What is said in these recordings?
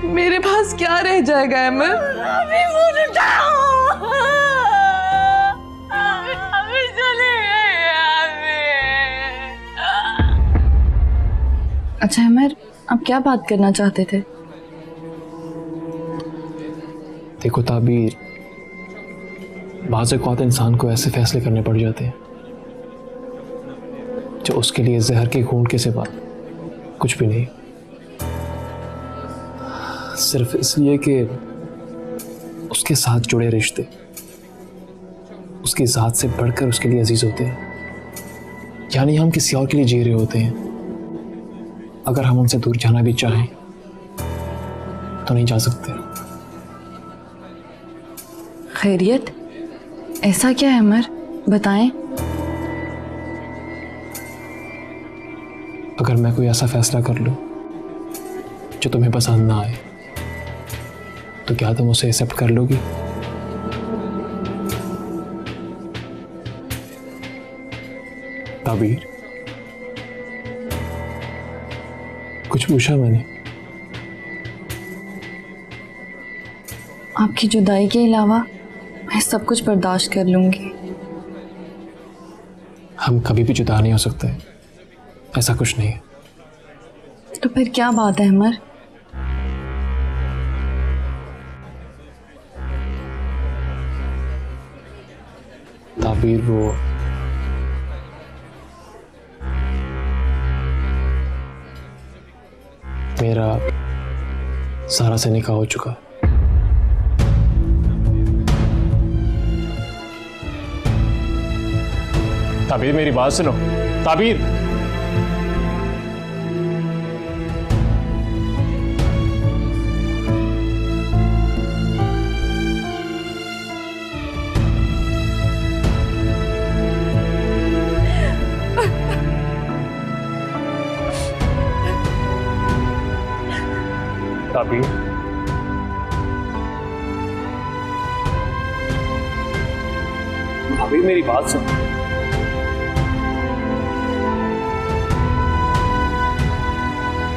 मेरे पास क्या रह जाएगा अमर? अभी मुझे जाओ, अभी चले गए। अच्छा अमर, आप क्या बात करना चाहते थे? देखो ताबीर, बाज़ औक़ात इंसान को ऐसे फैसले करने पड़ जाते हैं जो उसके लिए जहर के घूंट के सिवा कुछ भी नहीं, सिर्फ इसलिए कि उसके साथ जुड़े रिश्ते उसकी ज़ात से बढ़कर उसके लिए अजीज होते हैं। यानी हम किसी और के लिए जी रहे होते हैं। अगर हम उनसे दूर जाना भी चाहें तो नहीं जा सकते। खैरियत, ऐसा क्या है अमर, बताएं। अगर मैं कोई ऐसा फैसला कर लूं जो तुम्हें पसंद ना आए तो क्या तुम उसे एक्सेप्ट कर लोगी? ताबीर, कुछ पूछा मैंने? आपकी जुदाई के अलावा मैं सब कुछ बर्दाश्त कर लूंगी। हम कभी भी जुदा नहीं हो सकते, ऐसा कुछ नहीं है। तो फिर क्या बात है अमर? ताबीर, वो मेरा सारा से निकाह हो चुका। ताबीर, मेरी बात सुनो। ताबीर, ताबीर, ताबीर, मेरी बात सुनो।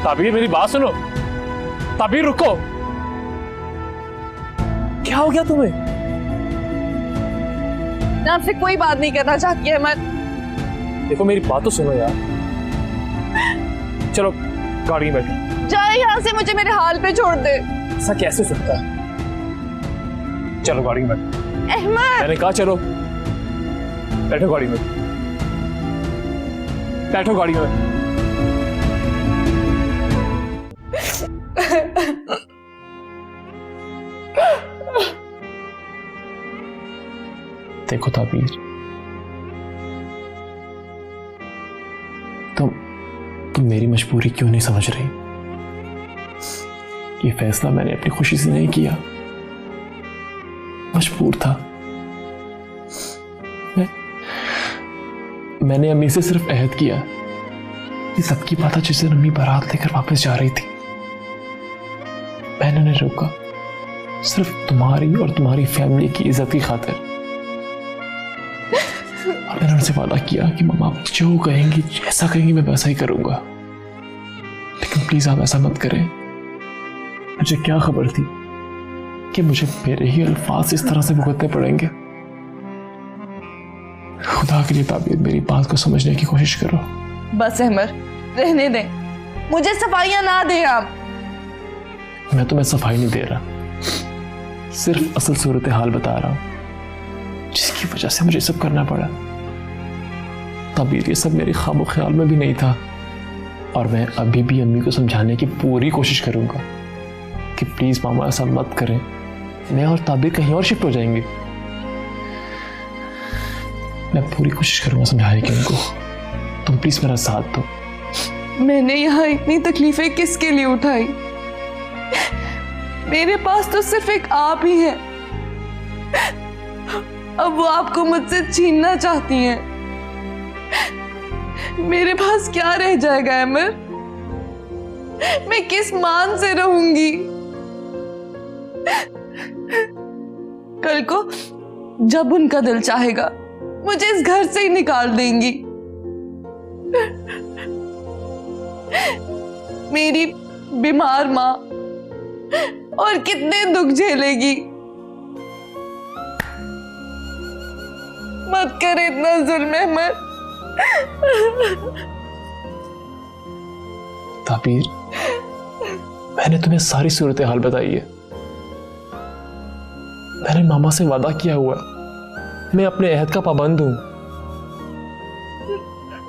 ताबीर, मेरी बात सुनो। ताबीर, रुको। क्या हो गया तुम्हें? मैं आपसे कोई बात नहीं करना चाहती है अमर। देखो मेरी बात तो सुनो यार। चलो गाड़ी में बैठो। जाए यहाँ से, मुझे मेरे हाल पे छोड़ दे। ऐसा कैसे सकता है? चलो गाड़ी में बैठो। अहमद, मैंने कहा चलो बैठो गाड़ी में। बैठो गाड़ी में। देखो ताबीर, तुम मेरी मजबूरी क्यों नहीं समझ रही? ये फैसला मैंने अपनी खुशी से नहीं किया, मजबूर था। मैंने अम्मी से सिर्फ अहद किया कि सबकी बात जिस दिन अम्मी बारात लेकर वापस जा रही थी, मैंने उन्हें रोका सिर्फ तुम्हारी और तुम्हारी फैमिली की इज्जत की खातिर। और मैंने उनसे वादा किया कि मम्मा जो कहेंगी, जैसा कहेंगी, मैं वैसा ही करूंगा। लेकिन प्लीज आप ऐसा मत करें। मुझे क्या खबर थी कि मुझे मेरे ही अल्फाज इस तरह से भुगतने पड़ेंगे। खुदा के लिए ताबीर, मेरी बात को समझने की कोशिश करो। बस अहमद, रहने दें, मुझे सफाइयां ना दें आप। मैं तुम्हें सफाई नहीं दे रहा, सिर्फ असल सूरत हाल बता रहा हूं जिसकी वजह से मुझे सब करना पड़ा। ताबीर, ये सब मेरे ख्वाब और ख्याल में भी नहीं था। और मैं अभी भी अम्मी को समझाने की पूरी कोशिश करूंगा कि प्लीज मामा ऐसा मत करें, मैं और ताबीर कहीं और शिफ्ट हो जाएंगे। मैं पूरी कोशिश करूंगा समझाने की उनको। तुम प्लीज मेरा साथ दो। मैंने यहाँ इतनी तकलीफें किसके लिए उठाई? मेरे पास तो सिर्फ एक आप ही हैं। अब वो आपको मुझसे छीनना चाहती हैं। मेरे पास क्या रह जाएगा अमर? मैं किस मान से रहूंगी? कल को जब उनका दिल चाहेगा मुझे इस घर से ही निकाल देंगी। मेरी बीमार माँ और कितने दुख झेलेगी। मत कर इतना जुल्म अहमद। ताबीर, मैंने तुम्हें सारी सूरत हाल बताई है। मैंने मामा से वादा किया हुआ है, मैं अपने अहद का पाबंद हूं।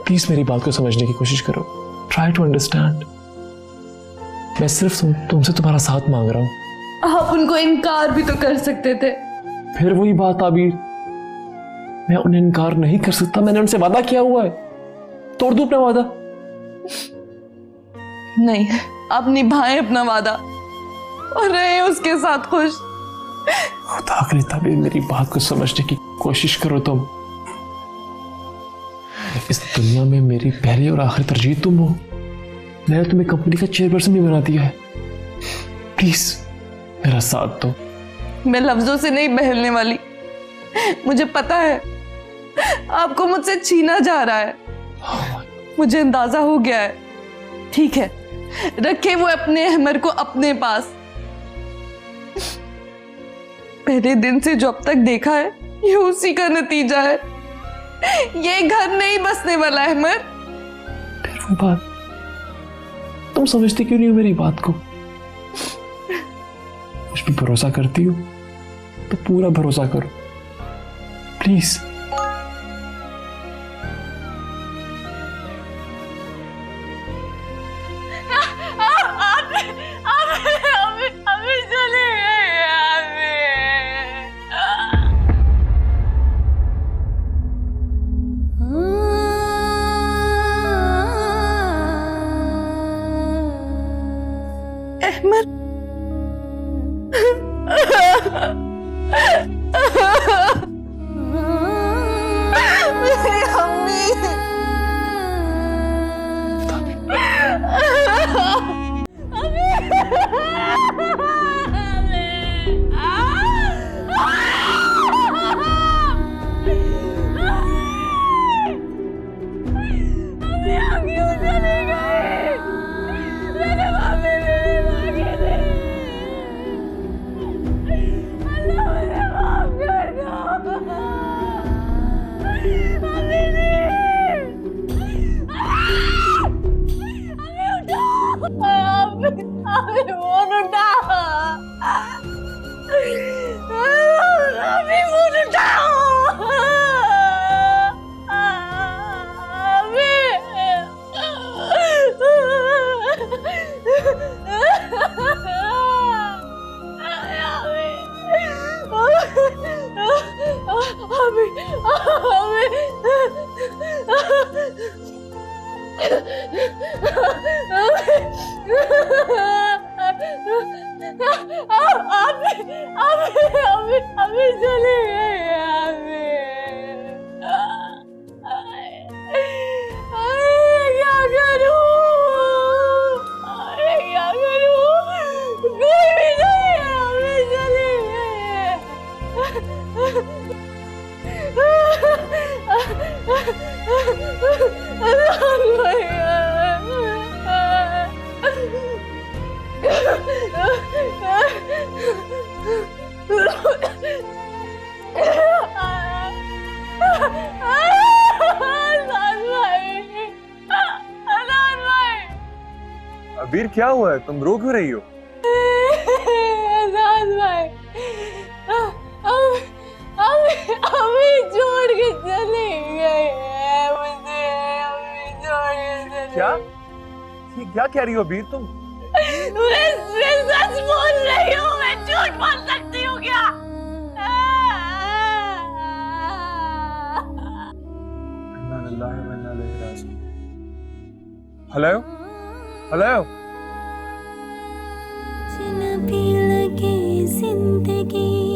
प्लीज मेरी बात को समझने की कोशिश करो। Try to understand. मैं सिर्फ तुमसे तुम्हारा साथ मांग रहा हूं। आप उनको इनकार भी तो कर सकते थे। फिर वही बात ताबीर, मैं उन्हें इनकार नहीं कर सकता। मैंने उनसे वादा किया हुआ है, तोड़ दूं अपना वादा? नहीं, आप निभाएं अपना वादा और रहे उसके साथ खुश। खुदा करे ताबीर, मेरी बात को समझने की कोशिश करो तुम। इस दुनिया में मेरी पहली और आखिरी तरजीह तुम हो। मैंने तुम्हें कंपनी का चेयरपर्सन भी बना दिया है। प्लीज मेरा साथ दो। मैं लफ्जों से नहीं बहलने वाली। मुझे पता है आपको मुझसे छीना जा रहा है। मुझे अंदाजा हो गया है। ठीक है, रखे वो अपने अहमद को अपने पास। पहले दिन से जो अब तक देखा है, ये उसी का नतीजा है। ये घर नहीं बसने वाला अहमद। फिर वो बात, तुम समझती क्यों नहीं हो मेरी बात को? मुझ पर भरोसा करती हो तो पूरा भरोसा करो प्लीज। अभी चले गए। अहमद, मेरी अम्मी। अभी चले गए। क्या करूं? क्या करूं? कोई भी नहीं है। अभी चले अबीर, क्या हुआ है? तुम रो क्यों रही हो? अभी छोड़ के चले गए हैं मुझे। अभी छोड़ के चले। क्या? ये क्या कह रही हो अबीर तुम? मैं सच बोल रही हूँ। मैं झूठ बोल सकती हूँ क्या? Hello hello. भी लगे जिंदगी